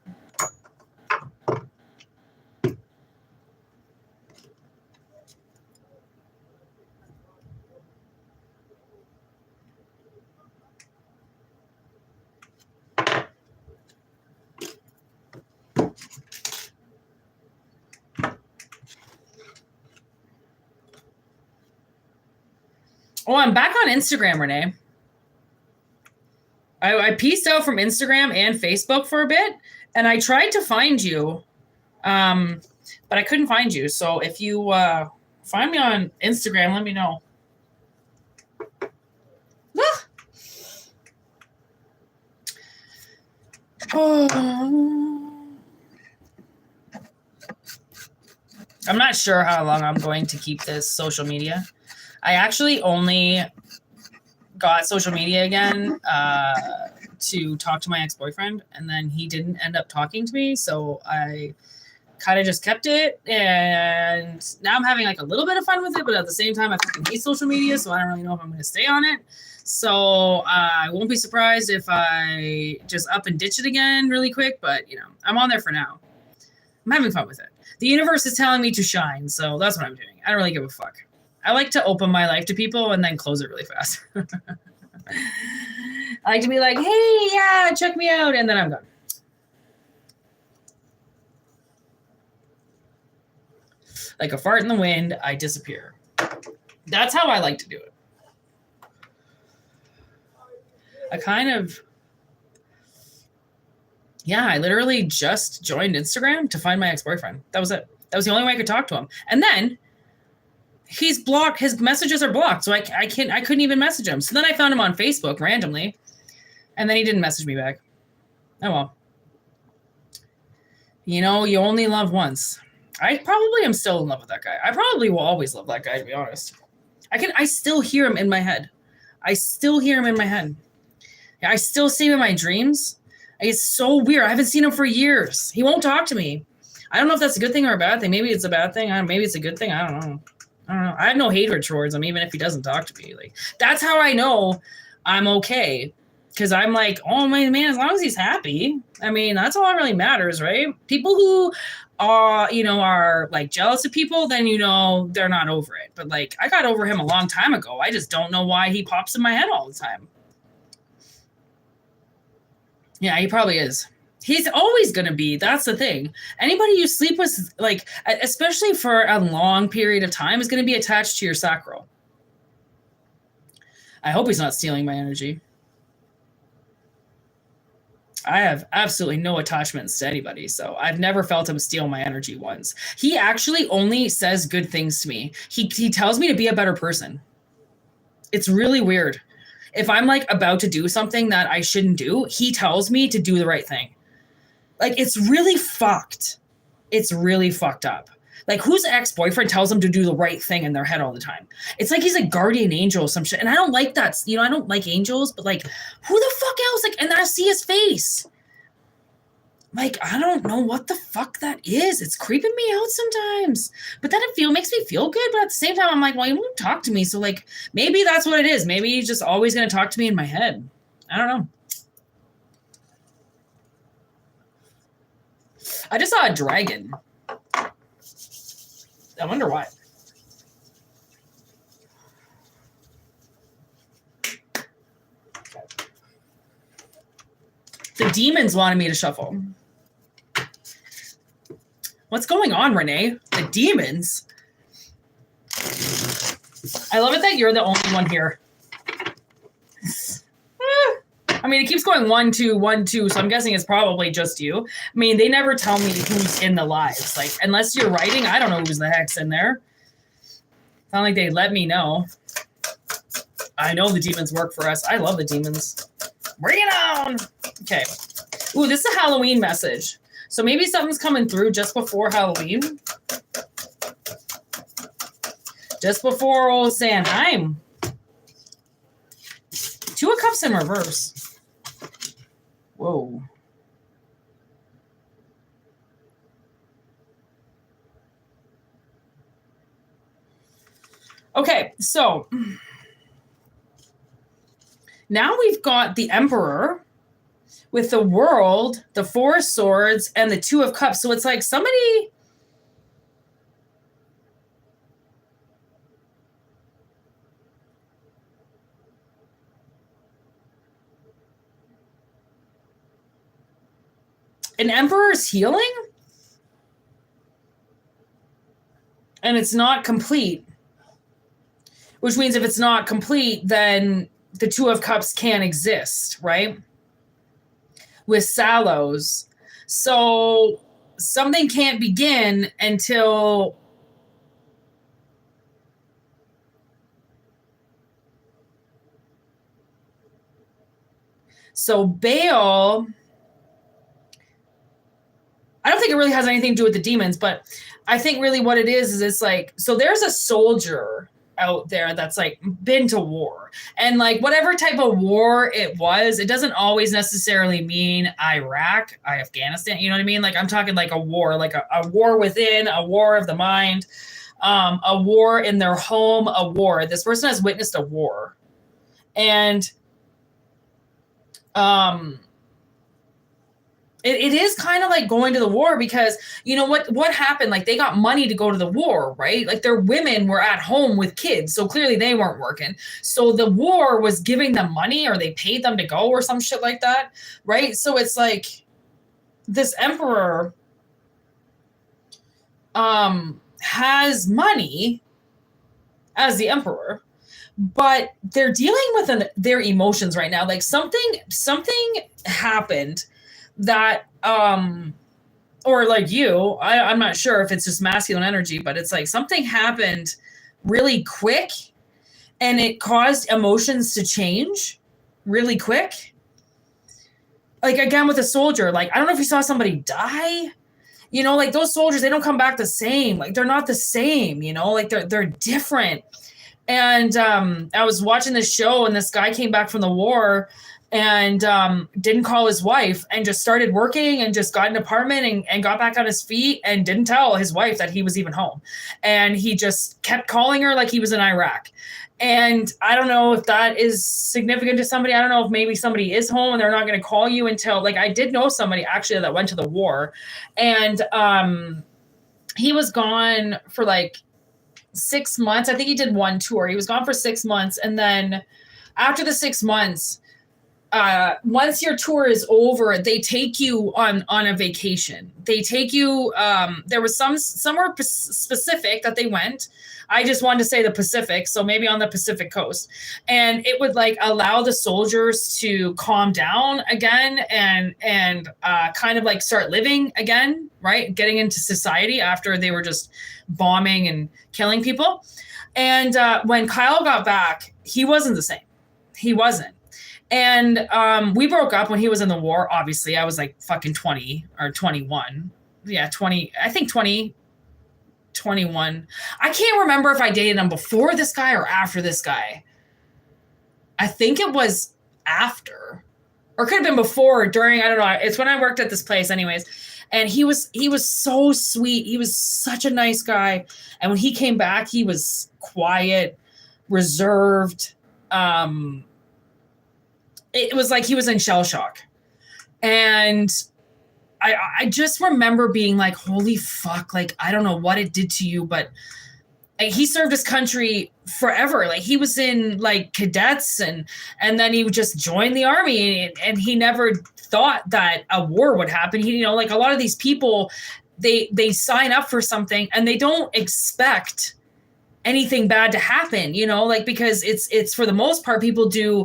Oh, I'm back on Instagram, Renee. I pieced out from Instagram and Facebook for a bit, and I tried to find you, but I couldn't find you. So if you find me on Instagram, let me know. Ah. Oh. I'm not sure how long I'm going to keep this social media. I actually only got social media again to talk to my ex-boyfriend, and then he didn't end up talking to me, so I kind of just kept it, and now I'm having like a little bit of fun with it, but at the same time I fucking hate social media, so I don't really know if I'm going to stay on it. So I won't be surprised if I just up and ditch it again really quick, but you know, I'm on there for now. I'm having fun with it. The universe is telling me to shine, so that's what I'm doing. I don't really give a fuck. I like to open my life to people and then close it really fast. I like to be like, hey, yeah, check me out, and then I'm done. Like a fart in the wind, I disappear. That's how I like to do it. I literally just joined Instagram to find my ex-boyfriend. That was it. That was the only way I could talk to him. And then he's blocked. His messages are blocked, so I couldn't even message him. So then I found him on Facebook randomly, And then he didn't message me back. Oh, well. You know, you only love once. I probably am still in love with that guy. I probably will always love that guy, to be honest. I still hear him in my head. I still hear him in my head. I still see him in my dreams. It's so weird. I haven't seen him for years. He won't talk to me. I don't know if that's a good thing or a bad thing. Maybe it's a bad thing. Maybe it's a good thing. I don't know. I have no hatred towards him, even if he doesn't talk to me. Like, that's how I know I'm okay. Because I'm like, oh my man, as long as he's happy, I mean, that's all that really matters, right? People who are like jealous of people, then they're not over it. But like, I got over him a long time ago. I just don't know why he pops in my head all the time. Yeah, he probably is. He's always going to be. That's the thing. Anybody you sleep with, like, especially for a long period of time, is going to be attached to your sacral. I hope he's not stealing my energy. I have absolutely no attachments to anybody, so I've never felt him steal my energy once. He actually only says good things to me. He tells me to be a better person. It's really weird. If I'm like about to do something that I shouldn't do, he tells me to do the right thing. Like, it's really fucked. It's really fucked up. Like, whose ex-boyfriend tells them to do the right thing in their head all the time? It's like he's a guardian angel or some shit. And I don't like that. I don't like angels, but like, who the fuck else? Like, and then I see his face. Like, I don't know what the fuck that is. It's creeping me out sometimes. But then it makes me feel good. But at the same time, I'm like, well, he won't talk to me. So like, maybe that's what it is. Maybe he's just always going to talk to me in my head. I don't know. I just saw a dragon. I wonder why. The demons wanted me to shuffle. What's going on, Renee? The demons? I love it that you're the only one here. I mean, it keeps going 1, 2, 1, 2, so I'm guessing it's probably just you. I mean, they never tell me who's in the lives. Like, unless you're writing, I don't know who's the heck's in there. It's not like they let me know. I know the demons work for us. I love the demons. Bring it on! Okay. Ooh, this is a Halloween message. So maybe something's coming through just before Halloween. Just before old Samhain. 2 of Cups in reverse. Whoa. Okay, so now we've got the Emperor with the World, the 4 of Swords, and the 2 of Cups. So it's like somebody... An Emperor's healing? And it's not complete. Which means if it's not complete, then the 2 of Cups can't exist, right? With Sallows. So something can't begin until... So Baal... I don't think it really has anything to do with the demons, but I think really what it is it's like, so there's a soldier out there that's like been to war, and like whatever type of war it was, it doesn't always necessarily mean Iraq, Afghanistan, you know what I mean? Like I'm talking like a war, like a war within, a war of the mind, a war in their home, a war. This person has witnessed a war. And it is kind of like going to the war because, you know, what happened? Like they got money to go to the war, right? Like their women were at home with kids. So clearly they weren't working. So the war was giving them money or they paid them to go or some shit like that, right? So it's like this emperor has money as the emperor, but they're dealing with their emotions right now. Like something happened that or like you, I'm not sure if it's just masculine energy, but it's like something happened really quick and it caused emotions to change really quick. like again with a soldier, like I don't know if you saw somebody die, you know, like those soldiers, they don't come back the same. Like they're not the same, you know, like they're different. And I was watching this show, and this guy came back from the war and didn't call his wife and just started working and just got an apartment and got back on his feet and didn't tell his wife that he was even home. And he just kept calling her like he was in Iraq. And I don't know if that is significant to somebody. I don't know if maybe somebody is home and they're not going to call you until, like, I did know somebody actually that went to the war, and he was gone for like 6 months. I think he did one tour. He was gone for 6 months. And then after the 6 months, once your tour is over, they take you on a vacation. They take you, there was somewhere specific that they went. I just wanted to say the Pacific, so maybe on the Pacific coast. And it would like allow the soldiers to calm down again and kind of like start living again, right? Getting into society after they were just bombing and killing people. And when Kyle got back, he wasn't the same. He wasn't. And we broke up when he was in the war. Obviously, I was like fucking 20 or 21. Yeah, 20. I think 20, 21. I can't remember if I dated him before this guy or after this guy. I think it was after, or could have been before or during. I don't know. It's when I worked at this place, anyways. And he was so sweet. He was such a nice guy. And when he came back, he was quiet, reserved. It was like he was in shell shock. And I just remember being like, holy fuck, like, I don't know what it did to you, but he served his country forever. Like he was in like cadets and then he would just join the army, and he never thought that a war would happen. He, you know, like a lot of these people, they sign up for something and they don't expect anything bad to happen, you know, like, because it's for the most part, people do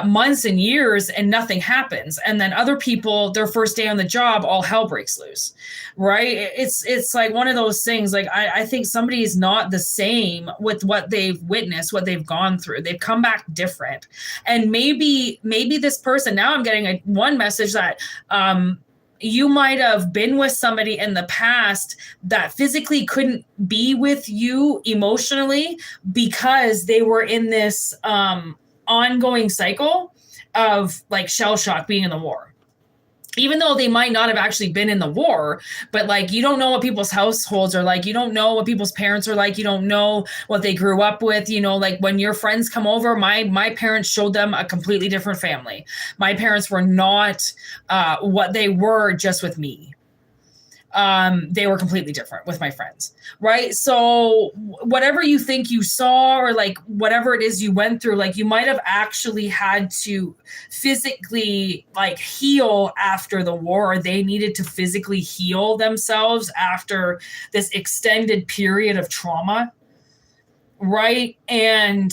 months and years and nothing happens. And then other people, their first day on the job, all hell breaks loose, right? It's like one of those things. Like, I think somebody is not the same with what they've witnessed, what they've gone through. They've come back different. And maybe this person, now I'm getting one message that, you might have been with somebody in the past that physically couldn't be with you emotionally because they were in this ongoing cycle of like shell shock, being in the war. Even though they might not have actually been in the war, but like, you don't know what people's households are like. You don't know what people's parents are like. You don't know what they grew up with. You know, like when your friends come over, my parents showed them a completely different family. My parents were not what they were just with me. They were completely different with my friends, right? So whatever you think you saw, or like whatever it is you went through, like you might have actually had to physically like heal after the war, or they needed to physically heal themselves after this extended period of trauma, right? And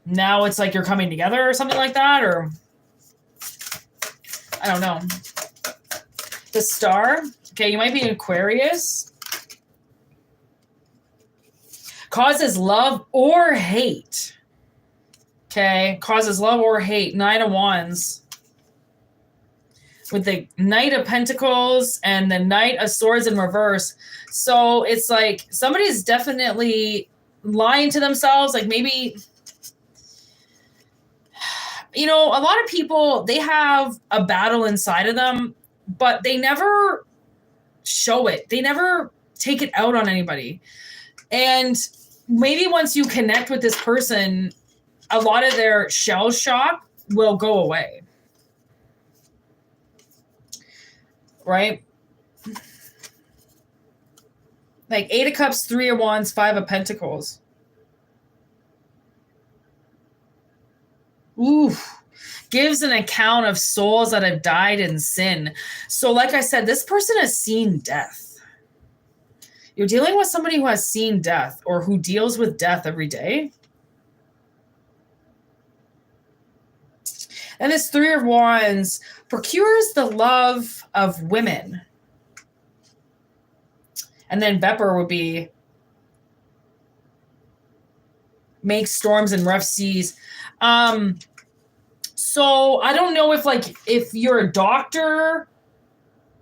now it's like you're coming together or something like that, or I don't know. The star. Okay, you might be an Aquarius. Causes love or hate. Okay, causes love or hate. 9 of Wands. With the Knight of Pentacles and the Knight of Swords in reverse. So it's like somebody's definitely lying to themselves. Like maybe, you know, a lot of people, they have a battle inside of them, but they never show it. They never take it out on anybody. And maybe once you connect with this person, a lot of their shell shock will go away. Right? Like 8 of Cups, 3 of Wands, 5 of Pentacles. Ooh. Gives an account of souls that have died in sin. So like I said, this person has seen death. You're dealing with somebody who has seen death, or who deals with death every day. And this 3 of Wands procures the love of women. And then Bepper would be makes storms and rough seas. So I don't know if you're a doctor,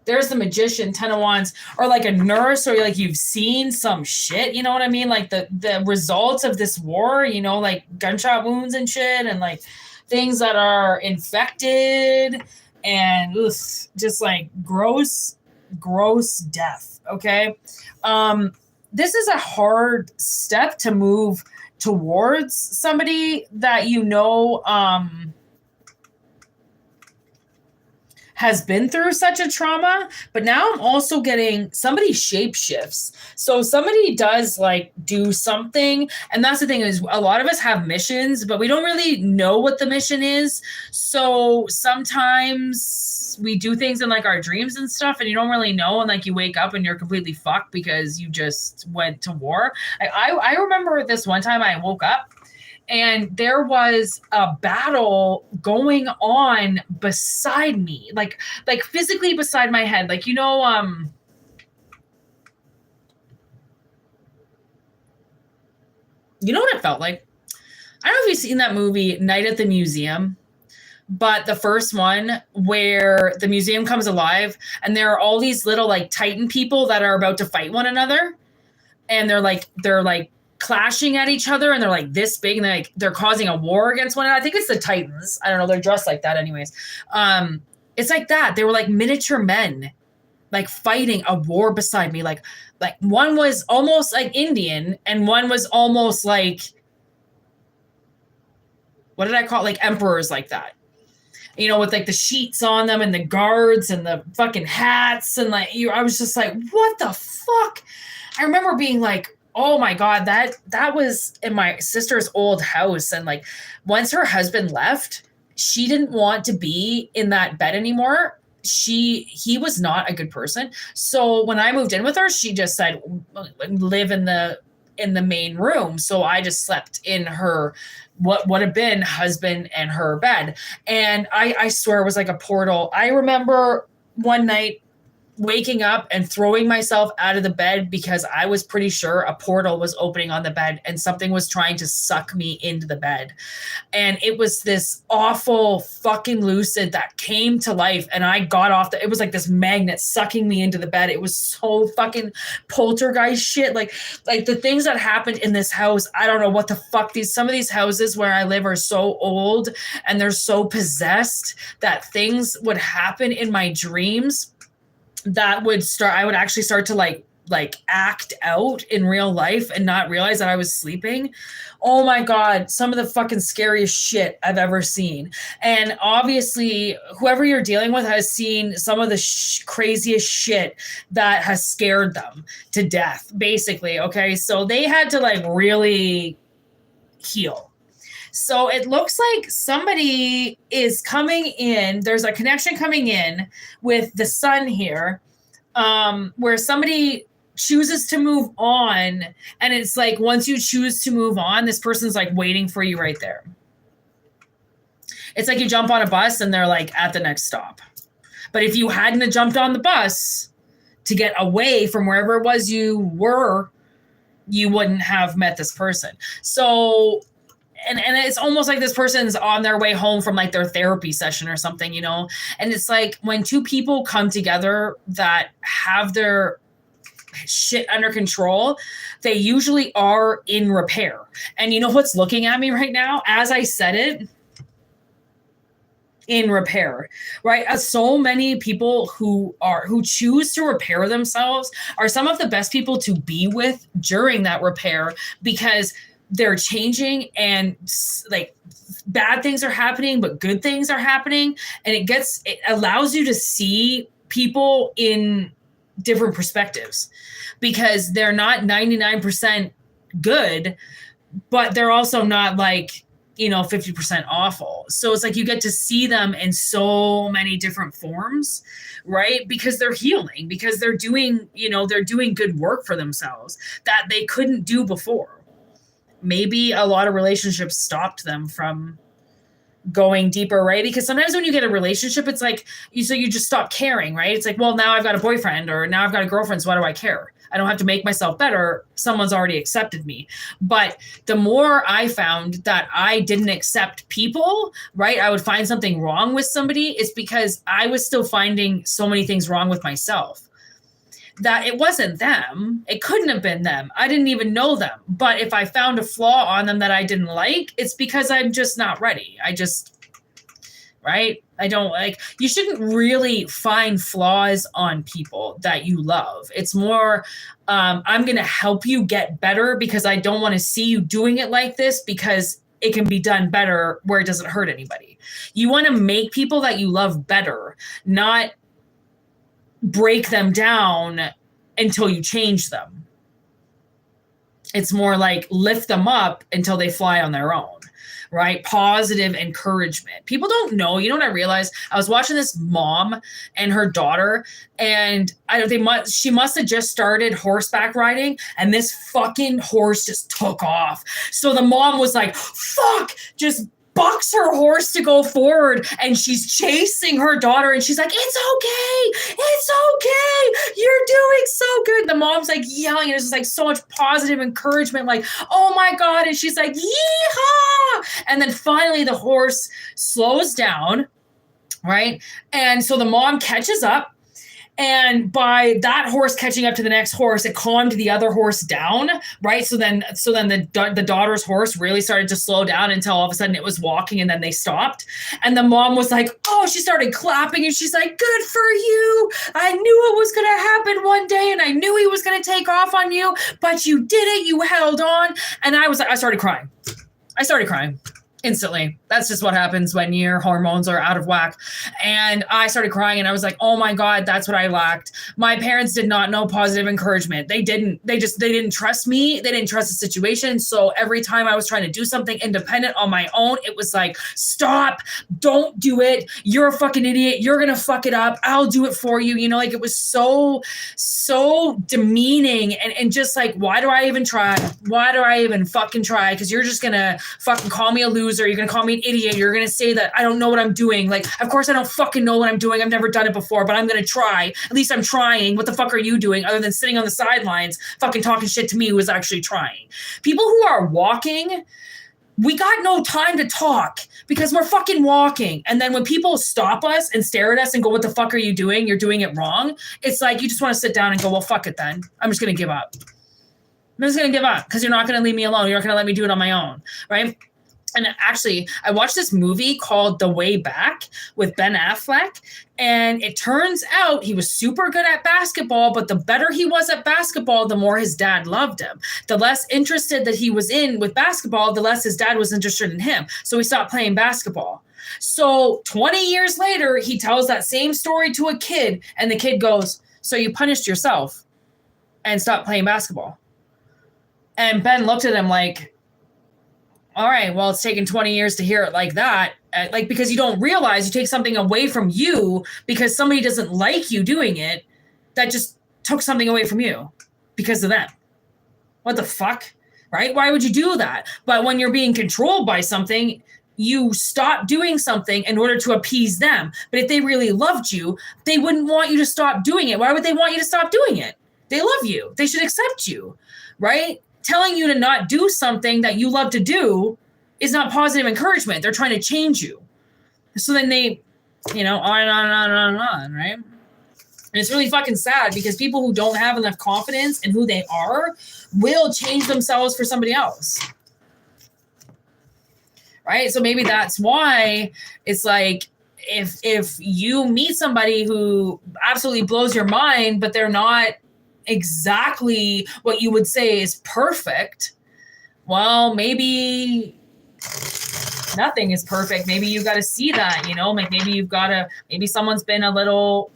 there's the magician, 10 of wands, or like a nurse, or like you've seen some shit, you know what I mean? Like the results of this war, you know, like gunshot wounds and shit, and like things that are infected, and just like gross death. Okay. This is a hard step to move towards somebody that you know has been through such a trauma, but now I'm also getting somebody shapeshifts. So somebody does like do something, and that's the thing, is a lot of us have missions, but we don't really know what the mission is. So sometimes we do things in like our dreams and stuff, and you don't really know, and like you wake up and you're completely fucked because you just went to war. I remember this one time I woke up and there was a battle going on beside me, like physically beside my head. Like, you know, what it felt like? I don't know if you've seen that movie, Night at the Museum, but the first one where the museum comes alive and there are all these little like Titan people that are about to fight one another. And they're like clashing at each other, and they're like this big, and they're causing a war against one another. I think it's the Titans. I don't know. They're dressed like that anyways. It's like that. They were like miniature men, like fighting a war beside me. Like one was almost like Indian, and one was almost like, what did I call it? Like emperors, like that. You know, with like the sheets on them and the guards and the fucking hats, and like I was just like, what the fuck? I remember being like, oh my God, that was in my sister's old house. And like, once her husband left, she didn't want to be in that bed anymore. He was not a good person. So when I moved in with her, she just said, live in the main room. So I just slept in her, what would have been husband and her bed. And I swear it was like a portal. I remember one night waking up and throwing myself out of the bed because I was pretty sure a portal was opening on the bed and something was trying to suck me into the bed. And it was this awful fucking lucid that came to life, and I got off it was like this magnet sucking me into the bed. It was so fucking poltergeist shit. Like the things that happened in this house, I don't know what the fuck. Some of these houses where I live are so old and they're so possessed that things would happen in my dreams that I would actually start to like act out in real life and not realize that I was sleeping. Oh my God, some of the fucking scariest shit I've ever seen. And obviously, whoever you're dealing with has seen some of the craziest shit that has scared them to death, basically. Okay, so they had to like really heal. So it looks like somebody is coming in. There's a connection coming in with the sun here, where somebody chooses to move on. And it's like, once you choose to move on, this person's like waiting for you right there. It's like you jump on a bus and they're like at the next stop. But if you hadn't have jumped on the bus to get away from wherever it was you were, you wouldn't have met this person. So... And it's almost like this person's on their way home from like their therapy session or something, you know? And it's like when two people come together that have their shit under control, they usually are in repair. And you know what's looking at me right now? As I said it, in repair, right? So many people who choose to repair themselves are some of the best people to be with during that repair, because they're changing and like bad things are happening, but good things are happening. And it allows you to see people in different perspectives, because they're not 99% good, but they're also not like, 50% awful. So it's like you get to see them in so many different forms, right? Because they're healing, because they're doing good work for themselves that they couldn't do before. Maybe a lot of relationships stopped them from going deeper, right? Because sometimes when you get a relationship, it's like you just stop caring, right? It's like, well, now I've got a boyfriend or now I've got a girlfriend, so why do I care? I don't have to make myself better. Someone's already accepted me. But the more I found that I didn't accept people, right? I would find something wrong with somebody. It's because I was still finding so many things wrong with myself. That it wasn't them. It couldn't have been them. I didn't even know them. But if I found a flaw on them that I didn't like, it's because I'm just not ready. Right? I don't like, you shouldn't really find flaws on people that you love. It's more, I'm going to help you get better because I don't want to see you doing it like this because it can be done better where it doesn't hurt anybody. You want to make people that you love better, not break them down until you change them. It's more like lift them up until they fly on their own, right? Positive encouragement. People don't know. You know what I realized? I was watching this mom and her daughter, and she must have just started horseback riding, and this fucking horse just took off. So the mom was like, fuck, just bucks her horse to go forward, and she's chasing her daughter, and she's like, it's okay, you're doing so good. The mom's like yelling, and it's just like so much positive encouragement, like, oh my God. And she's like, yeehaw. And then finally the horse slows down, right? And so the mom catches up. And by that horse catching up to the next horse, it calmed the other horse down, right? So then the daughter's horse really started to slow down until all of a sudden it was walking, and then they stopped. And the mom was like, oh, she started clapping, and she's like, good for you. I knew it was going to happen one day, and I knew he was going to take off on you, but you did it. You held on. And I started crying. Instantly. That's just what happens when your hormones are out of whack. And I started crying, and I was like, oh my God, that's what I lacked. My parents did not know positive encouragement. They didn't trust me. They didn't trust the situation. So every time I was trying to do something independent on my own, it was like, stop, don't do it. You're a fucking idiot. You're going to fuck it up. I'll do it for you. You know, like it was so demeaning and just like, why do I even try? Why do I even fucking try? Because you're just going to fucking call me a loser. You're going to call me an idiot. You're going to say that I don't know what I'm doing. Like, of course I don't fucking know what I'm doing. I've never done it before, but I'm going to try. At least I'm trying. What the fuck are you doing other than sitting on the sidelines fucking talking shit to me who is actually trying? People who are walking, we got no time to talk because we're fucking walking. And then when people stop us and stare at us and go, what the fuck are you doing? You're doing it wrong. It's like, you just want to sit down and go, well, fuck it then. I'm just going to give up. I'm just going to give up because you're not going to leave me alone. You're not going to let me do it on my own. Right. And actually, I watched this movie called The Way Back with Ben Affleck. And it turns out he was super good at basketball, but the better he was at basketball, the more his dad loved him. The less interested that he was in with basketball, the less his dad was interested in him. So he stopped playing basketball. So 20 years later, he tells that same story to a kid, and the kid goes, so you punished yourself and stopped playing basketball. And Ben looked at him like, all right, well, it's taken 20 years to hear it like that. Like, because you don't realize you take something away from you because somebody doesn't like you doing it. That just took something away from you because of them. What the fuck, right? Why would you do that? But when you're being controlled by something, you stop doing something in order to appease them. But if they really loved you, they wouldn't want you to stop doing it. Why would they want you to stop doing it? They love you. They should accept you, right? Telling you to not do something that you love to do is not positive encouragement. They're trying to change you. So then they, on and on and on and on, right? And it's really fucking sad because people who don't have enough confidence in who they are will change themselves for somebody else. Right? So maybe that's why it's like, if you meet somebody who absolutely blows your mind, but they're not exactly what you would say is perfect, well, maybe nothing is perfect. Maybe you got to see that, maybe someone's been a little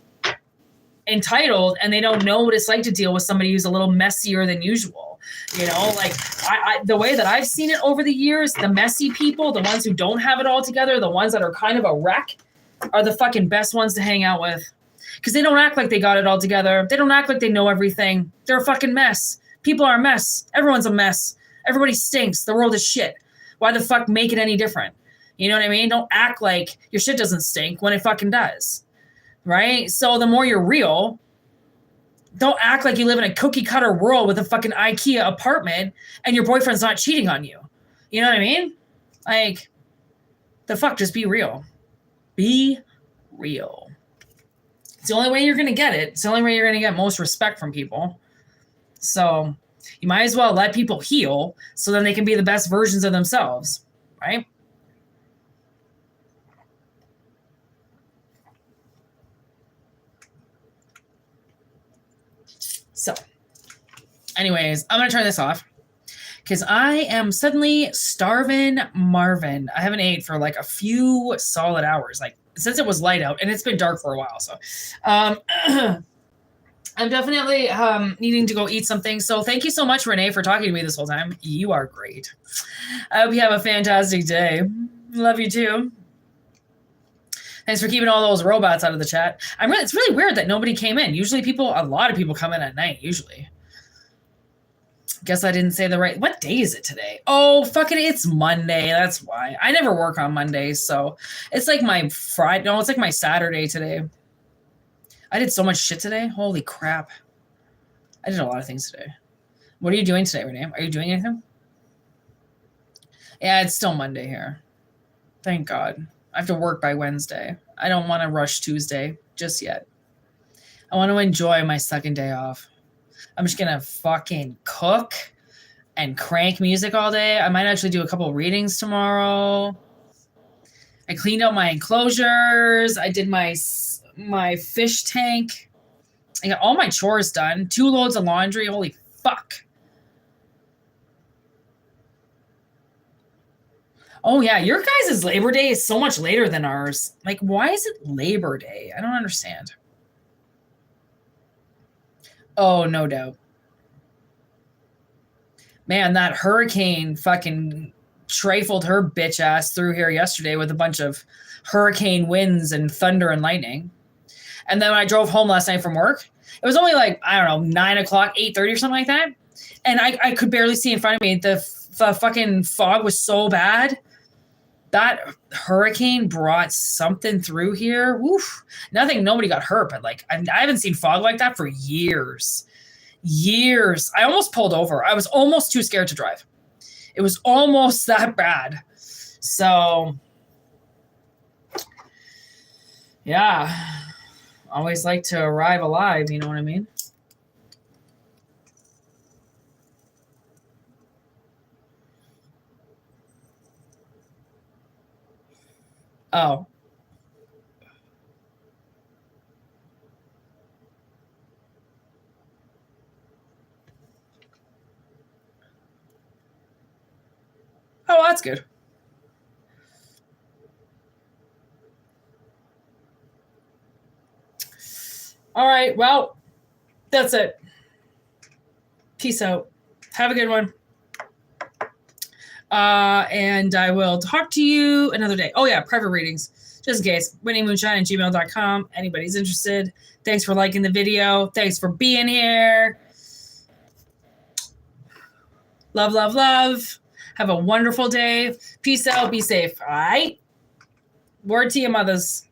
entitled and they don't know what it's like to deal with somebody who's a little messier than usual. The way that I've seen it over the years, the messy people, the ones who don't have it all together, the ones that are kind of a wreck are the fucking best ones to hang out with. Because they don't act like they got it all together. They don't act like they know everything. They're a fucking mess. People are a mess. Everyone's a mess. Everybody stinks. The world is shit. Why the fuck make it any different? You know what I mean? Don't act like your shit doesn't stink when it fucking does. Right? So the more you're real, don't act like you live in a cookie cutter world with a fucking IKEA apartment and your boyfriend's not cheating on you. You know what I mean? Like, the fuck, just be real. Be real. It's the only way you're going to get it. It's the only way you're going to get most respect from people. So you might as well let people heal so then they can be the best versions of themselves, right? So anyways, I'm going to turn this off because I am suddenly starving Marvin. I haven't ate for like a few solid hours, like since it was light out, and it's been dark for a while. So I'm definitely needing to go eat something. So thank you so much, Renee, for talking to me this whole time. You are great. I hope you have a fantastic day. Love you too. Thanks for keeping all those robots out of the chat. It's really weird that nobody came in. Usually a lot of people come in at night, usually. Guess I didn't say the right. What day is it today? Oh, fucking, it's Monday. That's why. I never work on Mondays, so it's like my Friday. No, it's like my Saturday today. I did so much shit today. Holy crap. I did a lot of things today. What are you doing today, Renee? Are you doing anything? Yeah, it's still Monday here. Thank God. I have to work by Wednesday. I don't want to rush Tuesday just yet. I want to enjoy my second day off. I'm just going to fucking cook and crank music all day. I might actually do a couple of readings tomorrow. I cleaned out my enclosures. I did my fish tank. I got all my chores done. 2 loads of laundry. Holy fuck. Oh, yeah. Your guys' Labor Day is so much later than ours. Like, why is it Labor Day? I don't understand. Oh, no doubt. Man, that hurricane fucking trifled her bitch ass through here yesterday with a bunch of hurricane winds and thunder and lightning. And then when I drove home last night from work, it was only like, I don't know, 9 o'clock, 8:30 or something like that. And I could barely see in front of me. The fucking fog was so bad. That hurricane brought something through here. Woof. Nobody got hurt, but like, I haven't seen fog like that for years. Years. I almost pulled over. I was almost too scared to drive. It was almost that bad. So, yeah. Always like to arrive alive, you know what I mean? Oh. Oh, that's good. All right. Well, that's it. Peace out. Have a good one. And I will talk to you another day. Oh, yeah. Private readings. Just in case. whitneymoonshine@gmail.com. Anybody's interested. Thanks for liking the video. Thanks for being here. Love, love, love. Have a wonderful day. Peace out. Be safe. All right? Word to your mothers.